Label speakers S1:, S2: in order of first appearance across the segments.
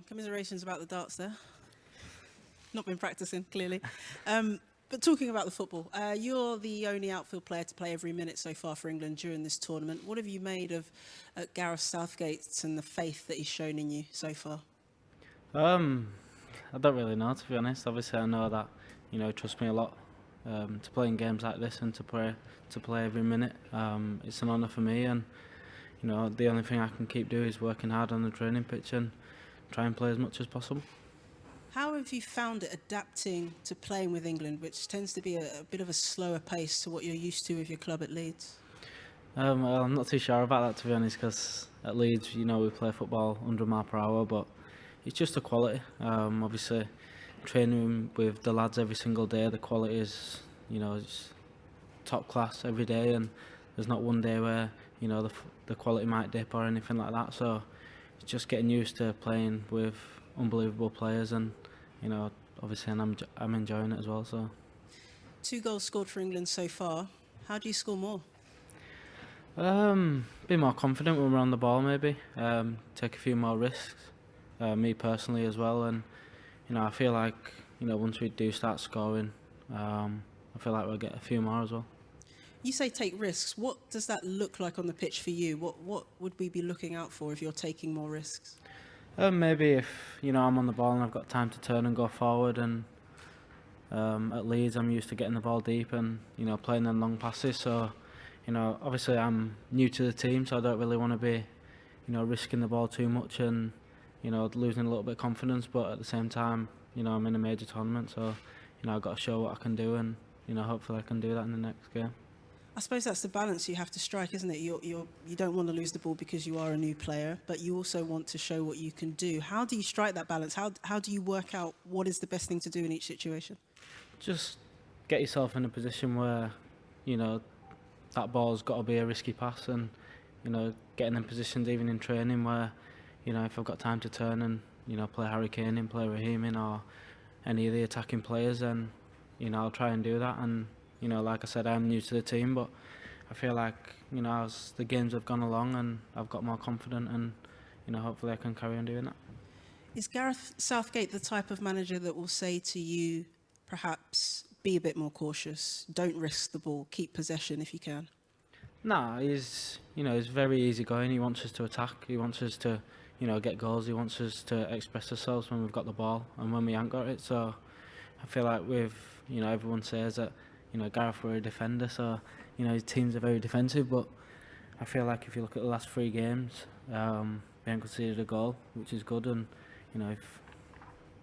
S1: Commiserations about the darts there. Not been practicing, clearly. But talking about the football, you're the only outfield player to play every minute so far for England during this tournament. What have you made of Gareth Southgate and the faith that he's shown in you so far?
S2: I don't really know, to be honest. Obviously, I know that he trusts me a lot to play in games like this and to play every minute. It's an honour for me, and the only thing I can keep doing is working hard on the training pitch and try and play as much as possible.
S1: How have you found it adapting to playing with England, which tends to be a bit of a slower pace to what you're used to with your club at Leeds?
S2: Well, I'm not too sure about that, to be honest, because at Leeds, we play football 100 miles per hour, but it's just the quality. Obviously, training with the lads every single day, the quality is, it's top class every day, and there's not one day where the quality might dip or anything like that. So it's just getting used to playing with unbelievable players, and obviously, and I'm enjoying it as well. So
S1: 2 goals scored for England so far. How do you score more?
S2: Be more confident when we're on the ball, maybe. Take a few more risks. Me personally as well, and I feel like once we do start scoring, I feel like we'll get a few more as well.
S1: You say take risks. What does that look like on the pitch for you? What would we be looking out for if you're taking more risks?
S2: Maybe if I'm on the ball and I've got time to turn and go forward, and at Leeds I'm used to getting the ball deep and playing them long passes. So obviously I'm new to the team, so I don't really want to be risking the ball too much and losing a little bit of confidence. But at the same time, I'm in a major tournament, so I've got to show what I can do, and hopefully I can do that in the next game.
S1: I suppose that's the balance you have to strike, isn't it? You don't want to lose the ball because you are a new player, but you also want to show what you can do. How do you strike that balance? How do you work out what is the best thing to do in each situation?
S2: Just get yourself in a position where that ball's got to be a risky pass, and getting in positions even in training where if I've got time to turn and play Harry Kane in, play Raheem in, or any of the attacking players, then I'll try and do that. And like I said, I'm new to the team, but I feel like as the games have gone along and I've got more confident, and hopefully I can carry on doing that.
S1: Is Gareth Southgate the type of manager that will say to you, perhaps be a bit more cautious, don't risk the ball, keep possession if you can?
S2: Nah, he's very easygoing. He wants us to attack. He wants us to get goals. He wants us to express ourselves when we've got the ball and when we haven't got it. So I feel like everyone says that Gareth were a defender, so his teams are very defensive. But I feel like if you look at the last 3 games, we haven't conceded a goal, which is good. And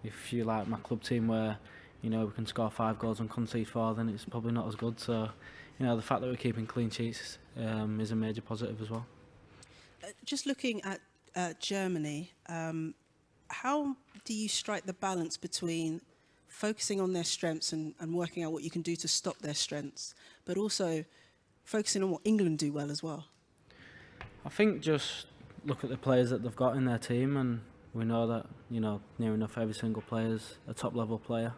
S2: if you like my club team where we can score 5 goals and concede 4, then it's probably not as good. So the fact that we're keeping clean sheets is a major positive as well.
S1: Just looking at Germany, how do you strike the balance between focusing on their strengths and working out what you can do to stop their strengths, but also focusing on what England do well as well?
S2: I think just look at the players that they've got in their team, and we know that near enough every single player is a top level player.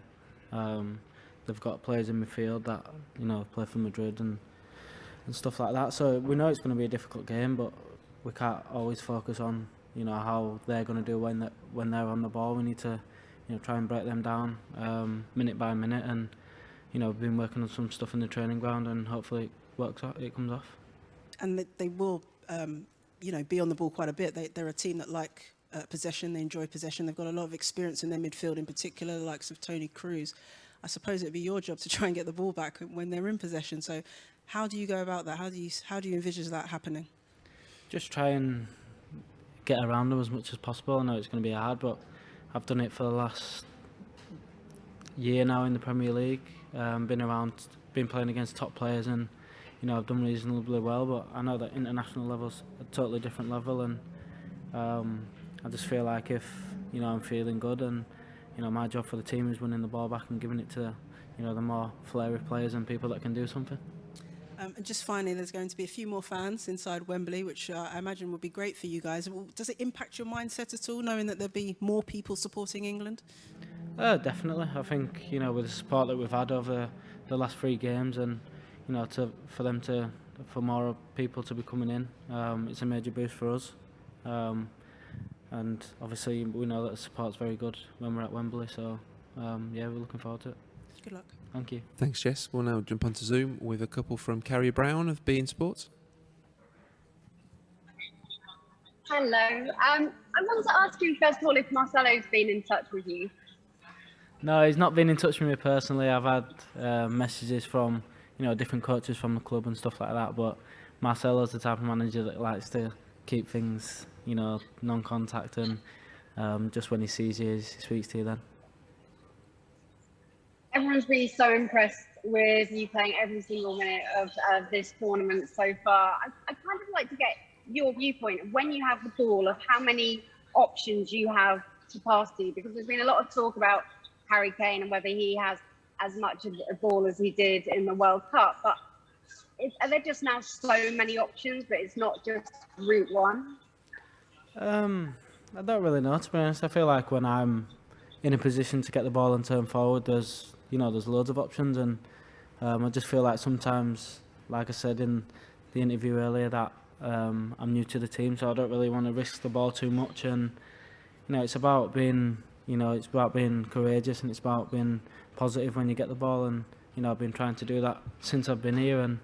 S2: They've got players in midfield that play for Madrid and stuff like that. So we know it's going to be a difficult game, but we can't always focus on how they're going to do when they're on the ball. We need to try and break them down minute by minute, and we've been working on some stuff in the training ground, and hopefully it comes off.
S1: And they will be on the ball quite a bit. They're a team that like possession. They enjoy possession. They've got a lot of experience in their midfield, in particular the likes of Tony Cruz. I suppose it'd be your job to try and get the ball back when they're in possession. So how do you go about that? How do you envisage that happening?
S2: Just try and get around them as much as possible. I know it's going to be hard, but I've done it for the last year now in the Premier League. Been playing against top players, and I've done reasonably well. But I know that international level's a totally different level, and I just feel like if I'm feeling good, and my job for the team is winning the ball back and giving it to the more flary players and people that can do something.
S1: And just finally, there's going to be a few more fans inside Wembley, which I imagine would be great for you guys. Does it impact your mindset at all, knowing that there'll be more people supporting England?
S2: Definitely. I think with the support that we've had over the last 3 games, and for more people to be coming in, it's a major boost for us. and obviously we know that the support's very good when we're at Wembley. So yeah, we're looking forward to it.
S1: Good luck.
S2: Thank you.
S3: Thanks, Jess. We'll now jump onto Zoom with a couple from Carrie Brown of beIN Sports.
S4: Hello. I wanted to ask you first of all if Marcelo's been in touch with you.
S2: No, he's not been in touch with me personally. I've had messages from different coaches from the club and stuff like that. But Marcelo's the type of manager that likes to keep things non-contact, and just when he sees you, he speaks to you then.
S4: Everyone's been so impressed with you playing every single minute of this tournament so far. I'd kind of like to get your viewpoint of when you have the ball, of how many options you have to pass to, because there's been a lot of talk about Harry Kane and whether he has as much of a ball as he did in the World Cup. But are there just now so many options, but it's not just route one?
S2: I don't really know, to be honest. I feel like when I'm in a position to get the ball and turn forward, there's loads of options, and I just feel like sometimes, like I said in the interview earlier, that I'm new to the team, so I don't really want to risk the ball too much. And it's about being courageous, and it's about being positive when you get the ball. And I've been trying to do that since I've been here, and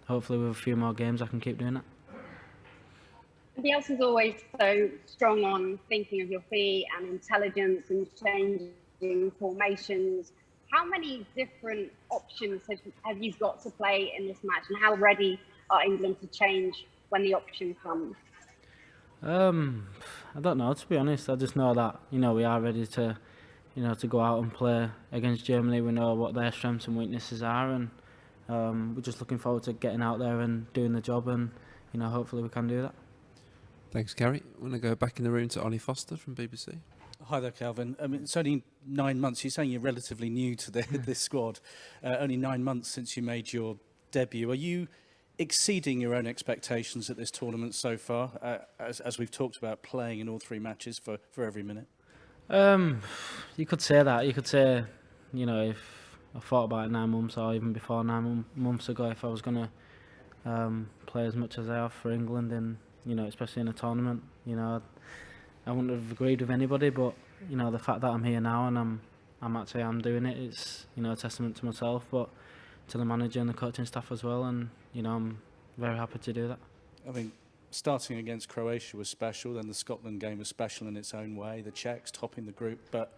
S2: hopefully with a few more games I can keep doing that.
S4: Bielsa's always so strong on thinking of your feet and intelligence and changing formations. How many different options have you got to play in this match, and how ready are England to change when the option comes?
S2: I don't know, to be honest. I just know that we are ready to to go out and play against Germany. We know what their strengths and weaknesses are, and we're just looking forward to getting out there and doing the job, and hopefully we can do that.
S3: Thanks, Carrie. I'm going to go back in the room to Ollie Foster from BBC.
S5: Hi there, Kalvin. I mean, it's only 9 months. You're saying you're relatively new to this squad. Only 9 months since you made your debut. Are you exceeding your own expectations at this tournament so far, as we've talked about playing in all 3 matches for every minute?
S2: You could say that. You could say, if I thought about it 9 months or even before 9 months ago, if I was going to play as much as I have for England, and especially in a tournament, I wouldn't have agreed with anybody. But the fact that I'm here now and I'm doing it, it's a testament to myself, but to the manager and the coaching staff as well, and I'm very happy to do that.
S5: I mean, starting against Croatia was special, then the Scotland game was special in its own way, the Czechs topping the group, but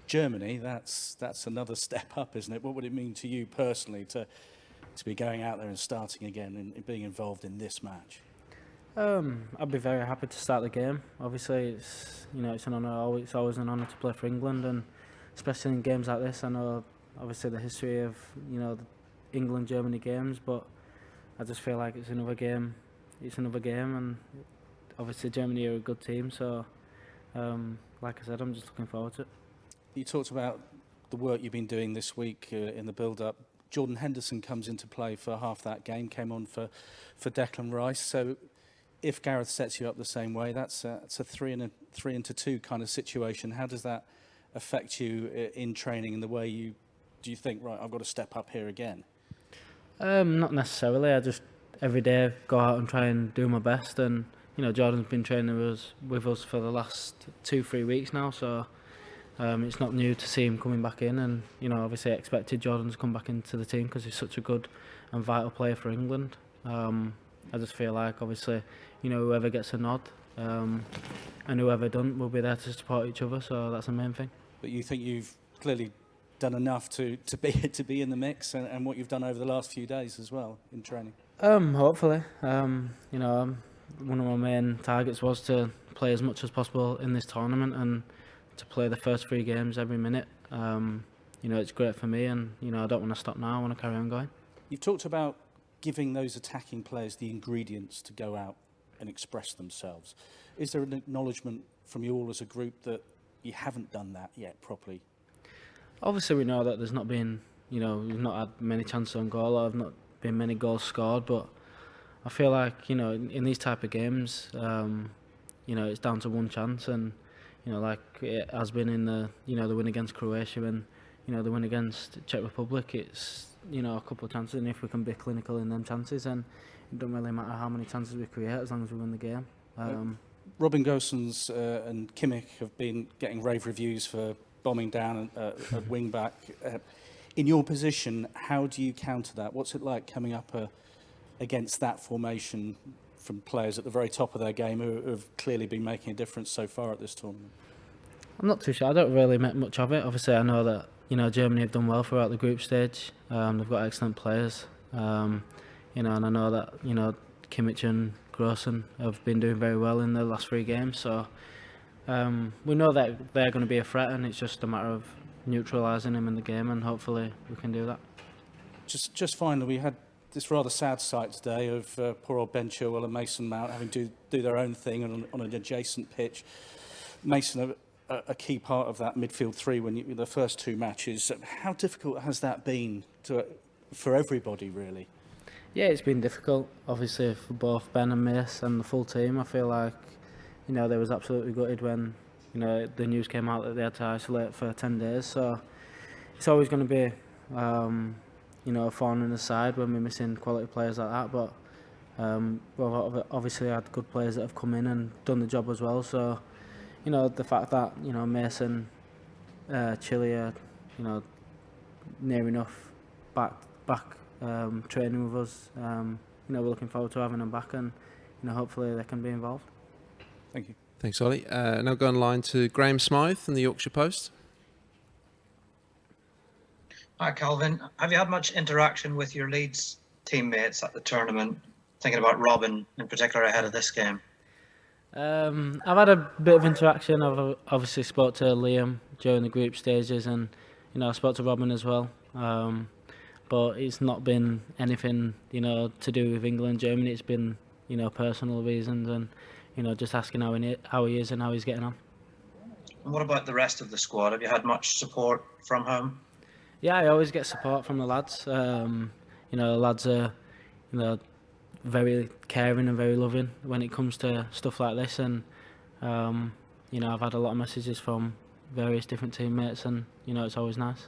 S5: Germany, that's another step up, isn't it? What would it mean to you personally to be going out there and starting again and being involved in this match?
S2: I'd be very happy to start the game. Obviously, it's it's an honour. It's always an honour to play for England, and especially in games like this. I know obviously the history of the England-Germany games, but I just feel like it's another game. It's another game, and obviously Germany are a good team. So, like I said, I'm just looking forward to it.
S5: You talked about the work you've been doing this week in the build-up. Jordan Henderson comes into play for half that game. Came on for Declan Rice. So, if Gareth sets you up the same way, that's a 3 into 2 kind of situation. How does that affect you in training and the way do you think, right, I've got to step up here again?
S2: Not necessarily. I just every day go out and try and do my best, and Jordan's been training with us for the last 2-3 weeks now, so it's not new to see him coming back in, and obviously I expected Jordan to come back into the team because he's such a good and vital player for England. I just feel like obviously whoever gets a nod and whoever doesn't, will be there to support each other, so that's the main thing.
S5: But you think you've clearly done enough to be in the mix, and what you've done over the last few days as well in training?
S2: Hopefully. One of my main targets was to play as much as possible in this tournament and to play the first 3 games every minute. It's great for me, and I don't want to stop now. I want to carry on going.
S5: You've talked about giving those attacking players the ingredients to go out and express themselves. Is there an acknowledgement from you all as a group that you haven't done that yet properly?
S2: Obviously, we know that there's not been, we've not had many chances on goal, or have not been many goals scored, but I feel like, in these type of games, it's down to one chance, and, like it has been in the win against Croatia and, the win against Czech Republic, it's, a couple of chances, and if we can be clinical in them chances, then it doesn't really matter how many chances we create as long as we win the game.
S5: Robin Gosens and Kimmich have been getting rave reviews for bombing down at wing back. In your position, how do you counter that? What's it like coming up against that formation from players at the very top of their game who have clearly been making a difference so far at this tournament?
S2: I'm not too sure. I don't really make much of it. Obviously, I know that Germany have done well throughout the group stage. They've got excellent players. And I know that Kimmich and Grossen have been doing very well in the last 3 games. So we know that they're going to be a threat, and it's just a matter of neutralising them in the game, and hopefully we can do that.
S5: Just finally, we had this rather sad sight today of poor old Ben Chilwell and Mason Mount having to do their own thing on an adjacent pitch. Mason, a key part of that midfield 3 when the first 2 matches. How difficult has that been for everybody, really?
S2: Yeah, it's been difficult, obviously, for both Ben and Mace and the full team. I feel like, they was absolutely gutted when, the news came out that they had to isolate for 10 days. So it's always going to be, a thorn in the side when we're missing quality players like that. But we've obviously had good players that have come in and done the job as well. So, the fact that, Mason, Chile are, near enough back training with us, we're looking forward to having them back, and hopefully they can be involved.
S5: Thank you.
S3: Thanks, Ollie. Now go online to Graham Smythe from the Yorkshire Post.
S6: Hi, Kalvin. Have you had much interaction with your Leeds teammates at the tournament? Thinking about Robin in particular ahead of this game.
S2: I've had a bit of interaction. I've obviously spoke to Liam during the group stages, and I spoke to Robin as well. But it's not been anything to do with England, Germany. It's been personal reasons, and just asking how he is and how he's getting on.
S6: And what about the rest of the squad? Have you had much support from home?
S2: Yeah, I always get support from the lads. The lads are very caring and very loving when it comes to stuff like this, and I've had a lot of messages from various different teammates, and it's always nice.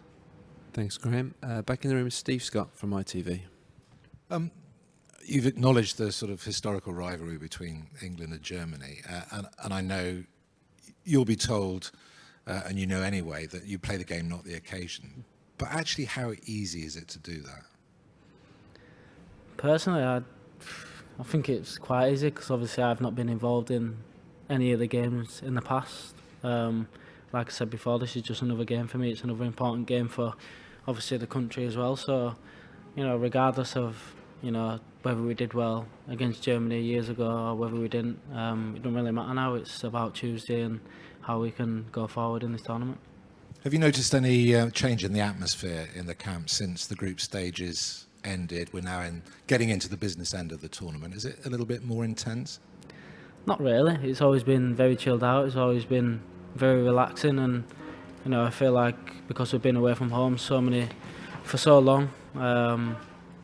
S3: Thanks, Graham. Back in the room is Steve Scott from ITV.
S7: You've acknowledged the sort of historical rivalry between England and Germany, and I know you'll be told, and anyway, that you play the game, not the occasion. But actually, how easy is it to do that?
S2: Personally, I think it's quite easy, because obviously I've not been involved in any of the games in the past. Like I said before, this is just another game for me. It's another important game for obviously the country as well. So, regardless of whether we did well against Germany years ago or whether we didn't, it doesn't really matter now. It's about Tuesday and how we can go forward in this tournament.
S7: Have you noticed any change in the atmosphere in the camp since the group stages ended? We're now getting into the business end of the tournament. Is it a little bit more intense?
S2: Not really. It's always been very chilled out. It's always been very relaxing, and I feel like because we've been away from home for so long,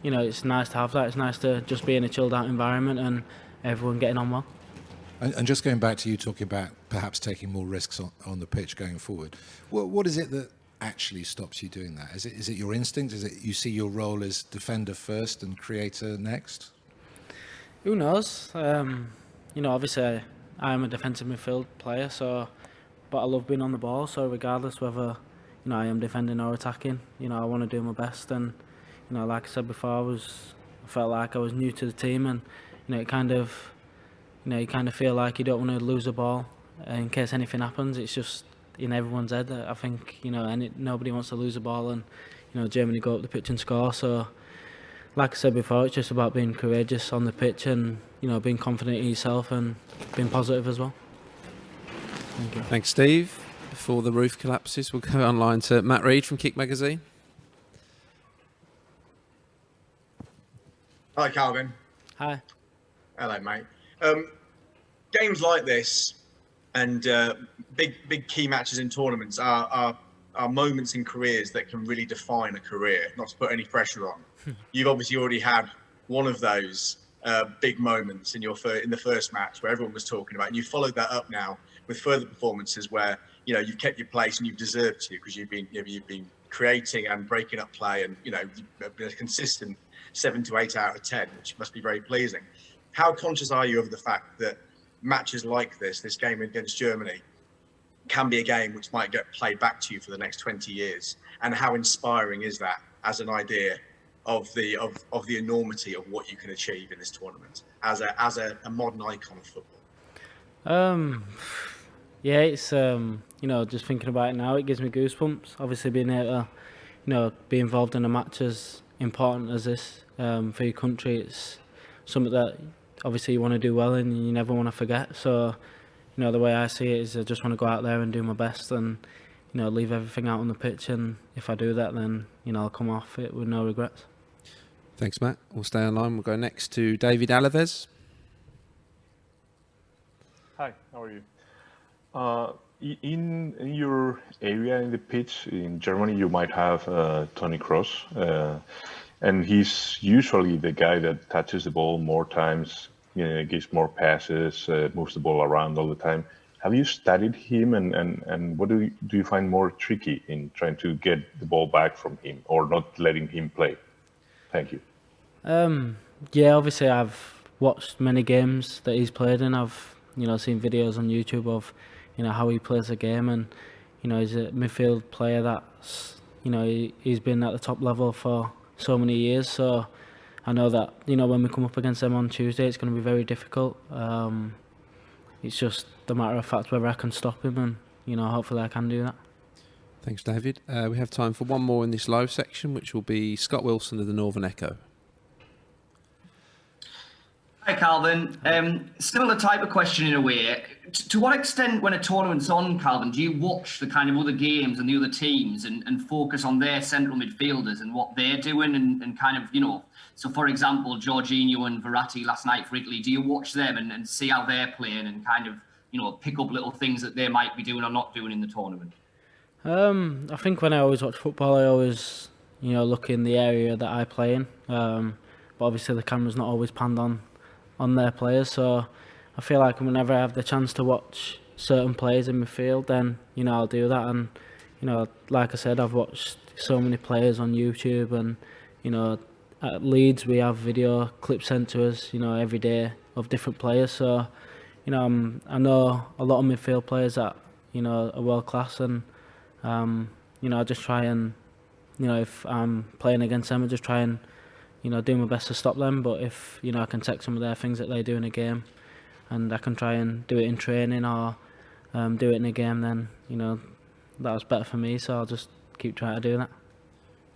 S2: it's nice to have that. It's nice to just be in a chilled out environment and everyone getting on well.
S7: And just going back to you talking about perhaps taking more risks on the pitch going forward, what is it that actually stops you doing that? Is it your instinct? Is it you see your role as defender first and creator next?
S2: Who knows? Obviously I am a defensive midfield player, but I love being on the ball. So regardless whether I am defending or attacking, I want to do my best. And like I said before, I felt like I was new to the team, and you kind of feel like you don't want to lose the ball in case anything happens. It's just in everyone's head. I think nobody wants to lose the ball, and Germany go up the pitch and score. So like I said before, it's just about being courageous on the pitch and being confident in yourself and being positive as well. Thank you.
S3: Thanks, Steve. Before the roof collapses, we'll go online to Matt Reid from Kick Magazine.
S8: Hi, Kalvin.
S2: Hi.
S8: Hello, mate. Games like this and big key matches in tournaments are moments in careers that can really define a career, not to put any pressure on. You've obviously already had one of those big moments in the first match where everyone was talking about, and you followed that up now with further performances where you've kept your place and you've deserved to, because you've been creating and breaking up play, and you've been a consistent 7 to 8 out of 10, which must be very pleasing. How conscious are you of the fact that matches like this game against Germany, can be a game which might get played back to you for the next 20 years. And how inspiring is that as an idea of the enormity of what you can achieve in this tournament as a modern icon of football?
S2: Yeah, it's just thinking about it now, it gives me goosebumps. Obviously, being able to, be involved in a match as important as this for your country, it's something that obviously you want to do well and you never want to forget. So, the way I see it is I just want to go out there and do my best and, leave everything out on the pitch. And if I do that, then, I'll come off it with no regrets.
S3: Thanks, Matt. We'll stay online. We'll go next to David Alaves.
S9: Hi, how are you? In your area in the pitch in Germany, you might have Toni Kroos, and he's usually the guy that touches the ball more times, gives more passes, moves the ball around all the time. Have you studied him, and what do you find more tricky in trying to get the ball back from him or not letting him play? Thank you.
S2: Yeah, obviously I've watched many games that he's played in. I've seen videos on YouTube of how he plays the game, and he's a midfield player that's he's been at the top level for so many years. So I know that when we come up against them on Tuesday, it's going to be very difficult. It's just the matter of fact whether I can stop him, and hopefully I can do that.
S3: Thanks, David. We have time for one more in this live section, which will be Scott Wilson of the Northern Echo.
S10: Hi, Kalvin. Similar type of question in a way. To what extent, when a tournament's on, Kalvin, do you watch the kind of other games and the other teams and focus on their central midfielders and what they're doing and kind of, so for example, Jorginho and Verratti last night for Italy, do you watch them and see how they're playing and kind of, pick up little things that they might be doing or not doing in the tournament?
S2: I think when I always watch football, I always, look in the area that I play in. But obviously the camera's not always panned on their players, so I feel like whenever I have the chance to watch certain players in midfield, then I'll do that. And like I said, I've watched so many players on YouTube, and at Leeds we have video clips sent to us every day of different players. So I know a lot of midfield players that are world class, and I just try and if I'm playing against them, I just try and do my best to stop them. But if I can take some of their things that they do in a game, and I can try and do it in training or do it in a game, then that was better for me. So I'll just keep trying to do that.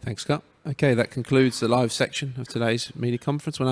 S3: Thanks, Scott. Okay, that concludes the live section of today's media conference. We'll now